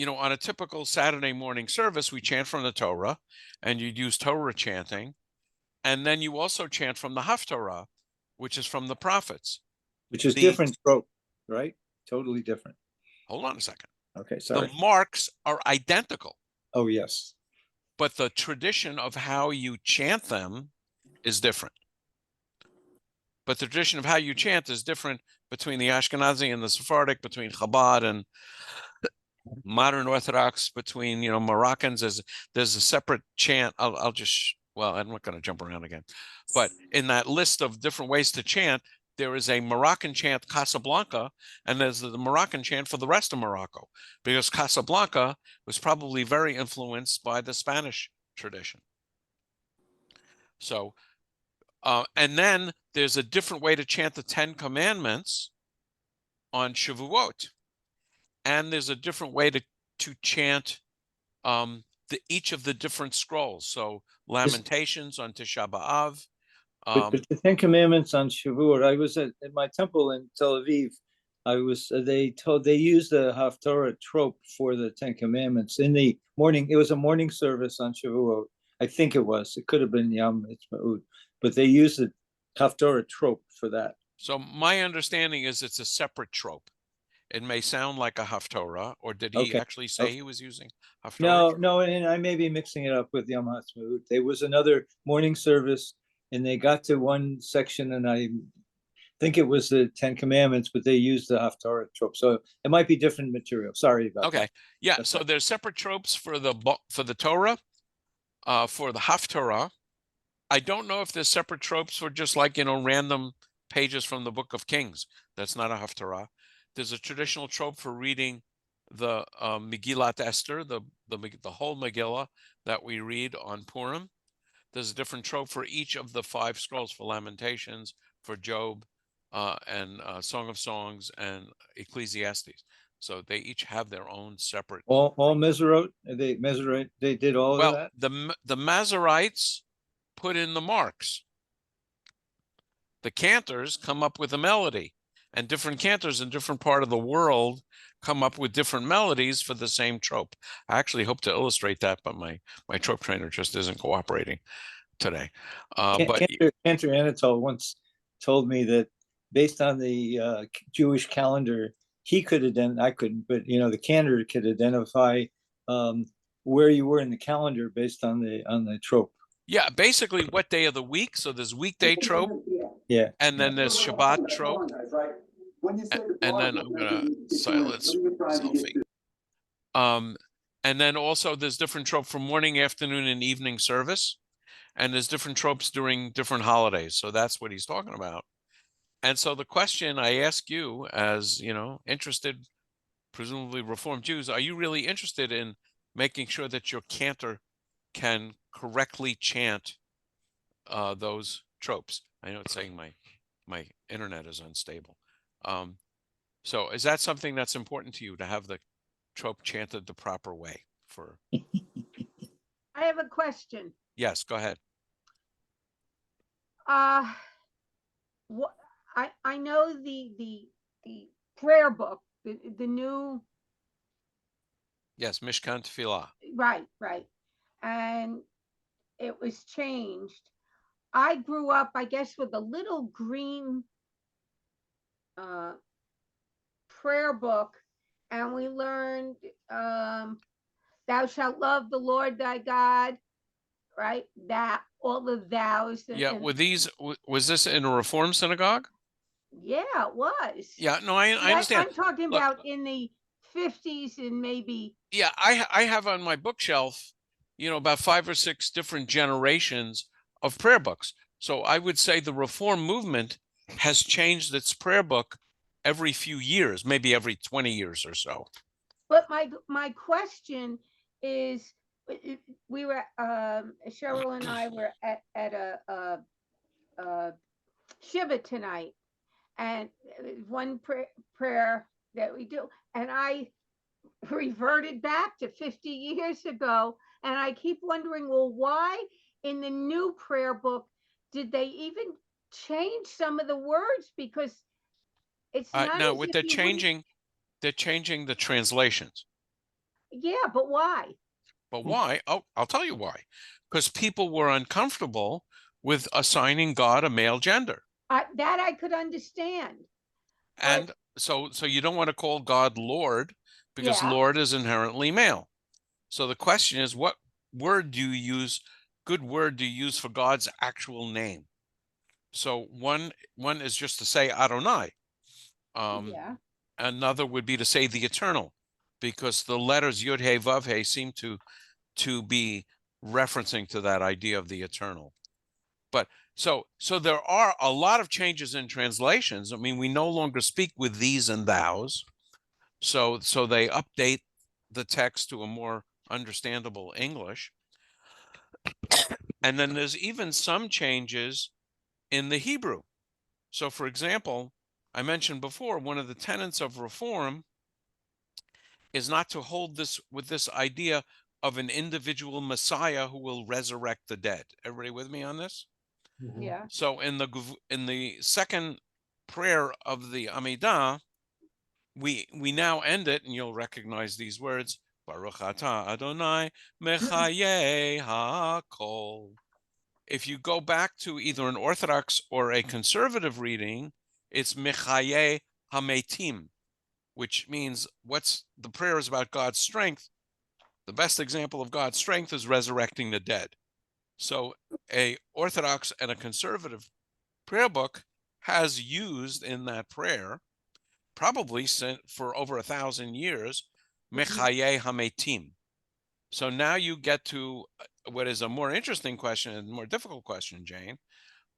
on a typical Saturday morning service, we chant from the Torah, and you'd use Torah chanting. And then you also chant from the Haftarah, which is from the prophets. Which is different trope, right? Totally different. Hold on a second. Okay, sorry. The marks are identical. Oh, yes. But the tradition of how you chant them is different. But the tradition of how you chant is different between the Ashkenazi and the Sephardic, between Chabad and modern Orthodox, between Moroccans. There's a separate chant. I'm not going to jump around again. But in that list of different ways to chant, there is a Moroccan chant, Casablanca, and there's the Moroccan chant for the rest of Morocco, because Casablanca was probably very influenced by the Spanish tradition. So, and then there's a different way to chant the 10 Commandments on Shavuot. And there's a different way to chant each of the different scrolls. So Lamentations on Tisha B'Av. But the Ten Commandments on Shavuot, I was at my temple in Tel Aviv. They used the Haftarah trope for the Ten Commandments in the morning. It was a morning service on Shavuot. I think it was. It could have been Yom Ha'atzmaut, but they used the Haftarah trope for that. So my understanding is it's a separate trope. It may sound like a Haftorah, or did he actually say he was using Haftorah? No, and I may be mixing it up with Yom Ha'atzmaut. There was another morning service, and they got to one section, and I think it was the Ten Commandments, but they used the Haftarah trope, so it might be different material. Sorry about that. Okay, yeah. That's so right. there's separate tropes for the Torah, for the Haftarah. I don't know if there's separate tropes for just like random pages from the Book of Kings. That's not a Haftarah. There's a traditional trope for reading the Megillat Esther, the whole Megillah that we read on Purim. There's a different trope for each of the 5 scrolls, for Lamentations, for Job, and Song of Songs, and Ecclesiastes. So they each have their own separate. All Masorot, they did all of that. The Masorets put in the marks. The cantors come up with a melody, and different cantors in different part of the world come up with different melodies for the same trope. I actually hope to illustrate that, but my trope trainer just isn't cooperating today. But Cantor Anatole once told me that based on the Jewish calendar, he could I couldn't, but the cantor could identify where you were in the calendar based on the trope. Yeah, basically what day of the week. So there's weekday trope. Yeah. And then there's Shabbat trope. And then I'm gonna silence selfie. And then also there's different trope for morning, afternoon, and evening service. And there's different tropes during different holidays. So that's what he's talking about. And so the question I ask you, as interested, presumably Reformed Jews, are you really interested in making sure that your cantor can correctly chant those tropes? I know it's saying my internet is unstable. So is that something that's important to you, to have the trope chanted the proper way? I have a question. Yes, go ahead. What I know the prayer book, the new. Yes, Mishkan Tefillah. Right, and it was changed. I grew up, I guess, with a little green prayer book, and we learned thou shalt love the Lord thy God, right? That all the vows. Was this in a Reform synagogue? Yeah, it was. Yeah, no, I understand. I'm talking about in the 50s and maybe. Yeah, I have on my bookshelf, about 5 or 6 different generations of prayer books. So I would say the Reform movement has changed its prayer book every few years, maybe every 20 years or so. But my question is, we were Cheryl and I were at a shiva tonight, and one prayer that we do, and I reverted back to 50 years ago, and I keep wondering, well, why in the new prayer book did they even change some of the words? Because it's not. No, what they're changing the translations. Yeah, but why? But why? Oh, I'll tell you why. Because people were uncomfortable with assigning God a male gender. That I could understand. And so you don't want to call God Lord, because Lord is inherently male. So the question is, what word do you use? Good word do you use for God's actual name? So one is just to say Adonai. Another would be to say the Eternal, because the letters Yud He Vav He seem to be referencing to that idea of the eternal. But so there are a lot of changes in translations. I mean, we no longer speak with these and thous. So they update the text to a more understandable English. And then there's even some changes in the Hebrew. So for example, I mentioned before, one of the tenets of reform is not to hold this with this idea of an individual Messiah who will resurrect the dead. Everybody with me on this? Yeah. So in the second prayer of the Amidah, we now end it, and you'll recognize these words: Baruch atah Adonai mechaye hakol. If you go back to either an Orthodox or a conservative reading, it's mechaye hametim, which means the prayer is about God's strength. The best example of God's strength is resurrecting the dead. So a Orthodox and a conservative prayer book has used in that prayer, probably for over 1,000 years, mechaye hametim. So now you get to what is a more interesting question and more difficult question, Jane,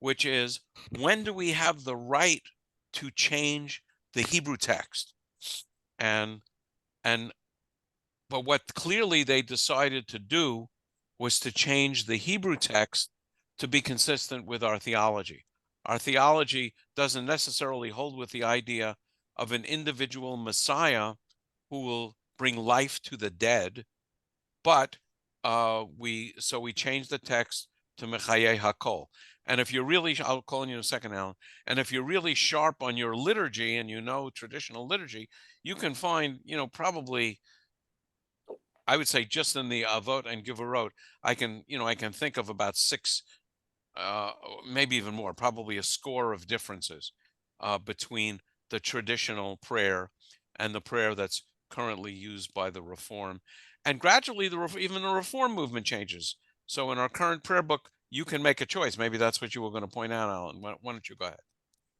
which is, when do we have the right to change the Hebrew text? But what clearly they decided to do was to change the Hebrew text to be consistent with our theology. Our theology doesn't necessarily hold with the idea of an individual Messiah who will bring life to the dead, but we changed the text to Mechaye Hakol. And if you're really, I'll call on you in a second, Alan. And if you're really sharp on your liturgy and you know traditional liturgy, you can find, probably, I would say, just in the Avot and Givorot, I can think of about 6, maybe even more, probably a score of differences between the traditional prayer and the prayer that's currently used by the Reform. And gradually, even the Reform movement changes. So in our current prayer book, you can make a choice. Maybe that's what you were going to point out, Alan. Why don't you go ahead?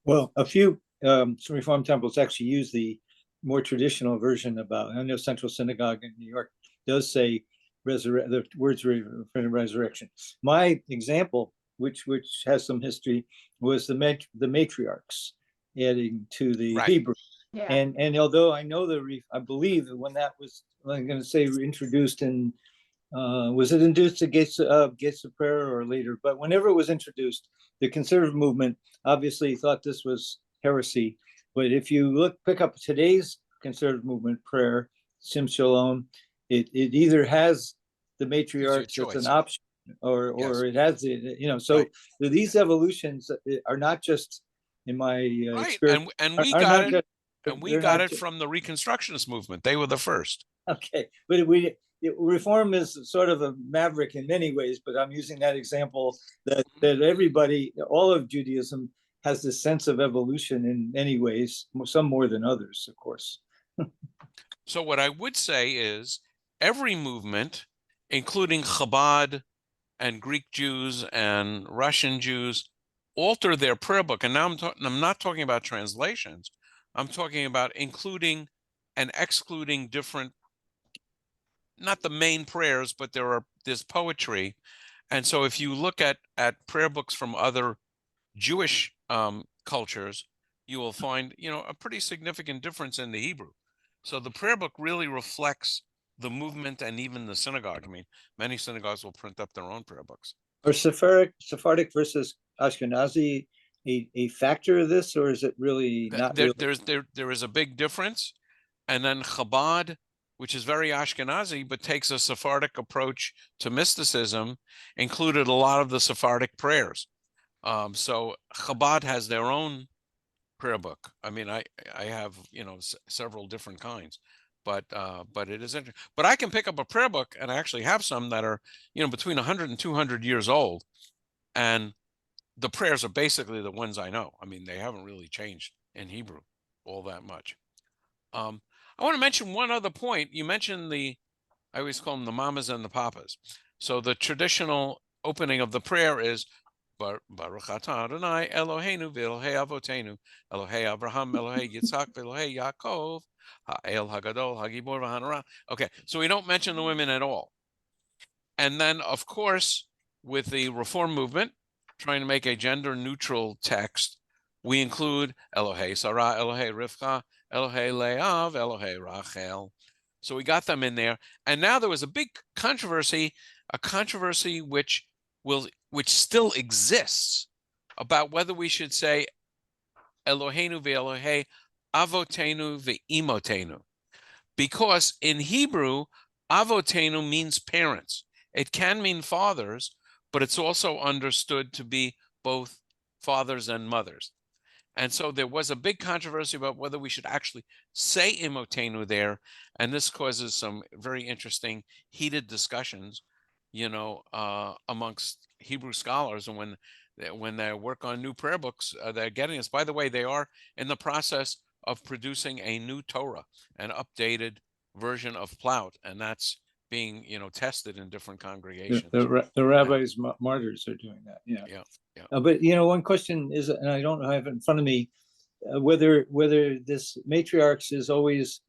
Well, a few Reform temples actually use the more traditional version about, I know Central Synagogue in New York does say the words resurrection. My example, which has some history, was the matriarchs adding to the Hebrew. Yeah. And although I know I believe that when that was, I'm going to say, introduced in, was it introduced to Gates of Prayer or later? But whenever it was introduced, the conservative movement obviously thought this was heresy. But if you pick up today's conservative movement prayer, Sim Shalom, it either has the matriarchs as an option, or it has the, so right. These evolutions are not just, in my experience, and we got it. And we got it from the Reconstructionist movement. They were the first. Okay, but Reform is sort of a maverick in many ways, but I'm using that example that everybody, all of Judaism, has this sense of evolution in many ways, some more than others, of course. So what I would say is every movement, including Chabad and Greek Jews and Russian Jews, alter their prayer book. And now I'm not talking about translations. I'm talking about including and excluding different, not the main prayers, but there's poetry. And so if you look at prayer books from other Jewish cultures, you will find, a pretty significant difference in the Hebrew. So the prayer book really reflects the movement and even the synagogue. I mean, many synagogues will print up their own prayer books. Are Sephardic versus Ashkenazi a factor of this, or is it really not? There is a big difference. And then Chabad, which is very Ashkenazi, but takes a Sephardic approach to mysticism, included a lot of the Sephardic prayers. So Chabad has their own prayer book. I mean, I have, several different kinds, but it is interesting. But I can pick up a prayer book, and I actually have some that are, between 100 and 200 years old. And the prayers are basically the ones I know. I mean, they haven't really changed in Hebrew all that much. I want to mention one other point. You mentioned I always call them the mamas and the papas. So the traditional opening of the prayer is Baruch atah Adonai Eloheinu v'Elohei Avotenu Elohei Abraham Elohei Yitzhak v'Elohei Yaakov Ha'el Hagadol Hagibor v'Hanara. Okay, so we don't mention the women at all. And then, of course, with the Reform movement trying to make a gender-neutral text, we include Elohei Sarah, Elohei Rivka, Elohei Leav, Elohei Rachel. So we got them in there. And now there was a big controversy, which still exists, about whether we should say Eloheinu ve'Elohei avotenu ve'imotenu. Because in Hebrew, avotenu means parents. It can mean fathers, but it's also understood to be both fathers and mothers. And so there was a big controversy about whether we should actually say imotenu there. And this causes some very interesting, heated discussions, amongst Hebrew scholars. And when they work on new prayer books, they're getting this. By the way, they are in the process of producing a new Torah, an updated version of Plaut, and that's being, tested in different congregations. The rabbis, martyrs are doing that. Yeah. But one question is, and I don't have it in front of me, whether this matriarchs is always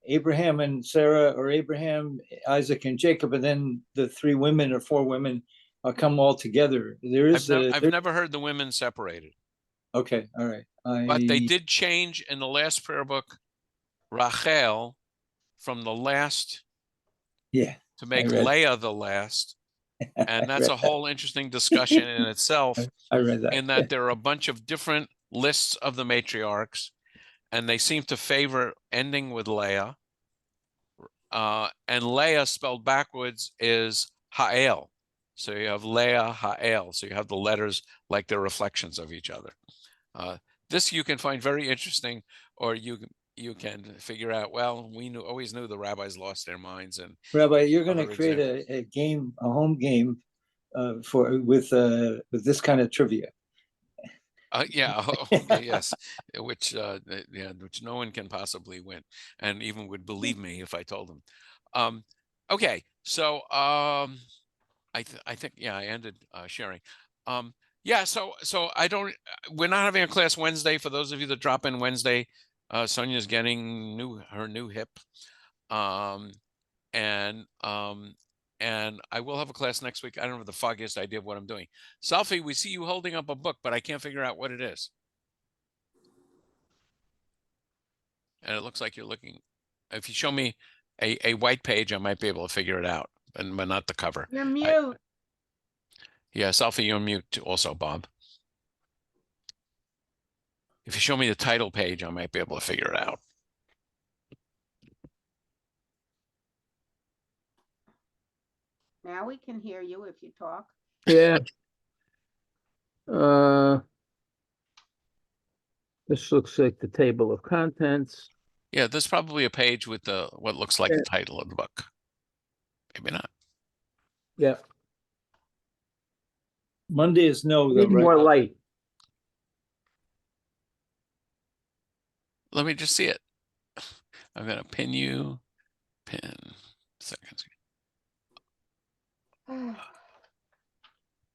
Abraham and Sarah, or Abraham, Isaac, and Jacob, and then the 3 women or 4 women come all together. There is. I've never heard the women separated. Okay, all right. But they did change in the last prayer book, Rachel, from the last, to make Leah the last. And that's a whole interesting discussion in itself. I read that. In that there are a bunch of different lists of the matriarchs, and they seem to favor ending with Leah. And Leah spelled backwards is Ha'el. So you have Leah, Ha'el. So you have the letters like they're reflections of each other. This you can find very interesting, or you can figure out, well, we always knew the rabbis lost their minds. And Rabbi, you're going to create a home game with this kind of trivia. Yes, which no one can possibly win, and even would believe me if I told them. Okay, so I think I ended sharing. So we're not having a class Wednesday. For those of you that drop in Wednesday, Sonia's getting her new hip, and I will have a class next week. I don't have the foggiest idea of what I'm doing. Selfie, we see you holding up a book, but I can't figure out what it is. And it looks like you're looking. If you show me a white page, I might be able to figure it out, but not the cover. You're mute. Selfie, you're mute also, Bob. If you show me the title page, I might be able to figure it out. Now we can hear you if you talk. Yeah. This looks like the table of contents. Yeah, there's probably a page with what looks like the title of the book. Maybe not. Yeah. Monday is no, though, Need right? more light. Let me just see it. I'm going to pin you. Pin. Seconds.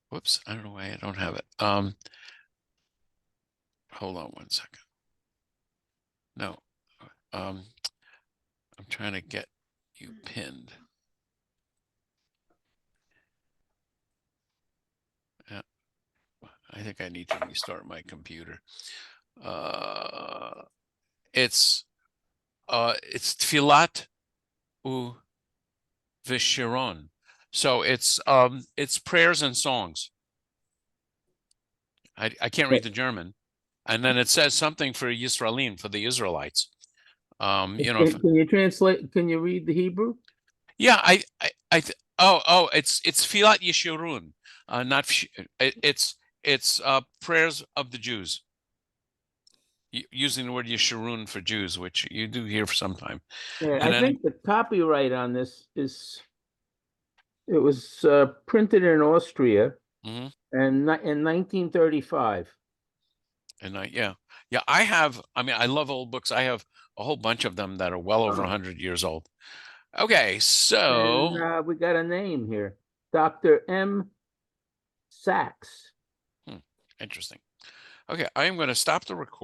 Whoops, I don't know why I don't have it. Hold on one second. No. I'm trying to get you pinned. Yeah. I think I need to restart my computer. It's Tfilat u Vishiron. So it's prayers and songs. I can't read the German. And then it says something for Yisraelim, for the Israelites. Can you translate? Can you read the Hebrew? Yeah, it's Filat Yeshurun, it's prayers of the Jews. Using the word Yeshurun for Jews, which you do hear for some time. Yeah, I think the copyright on this it was printed in Austria and in 1935. And I love old books. I have a whole bunch of them that are well over 100 years old. Okay, so and, we got a name here, Dr. M. Sachs. Interesting. Okay, I am going to stop the recording.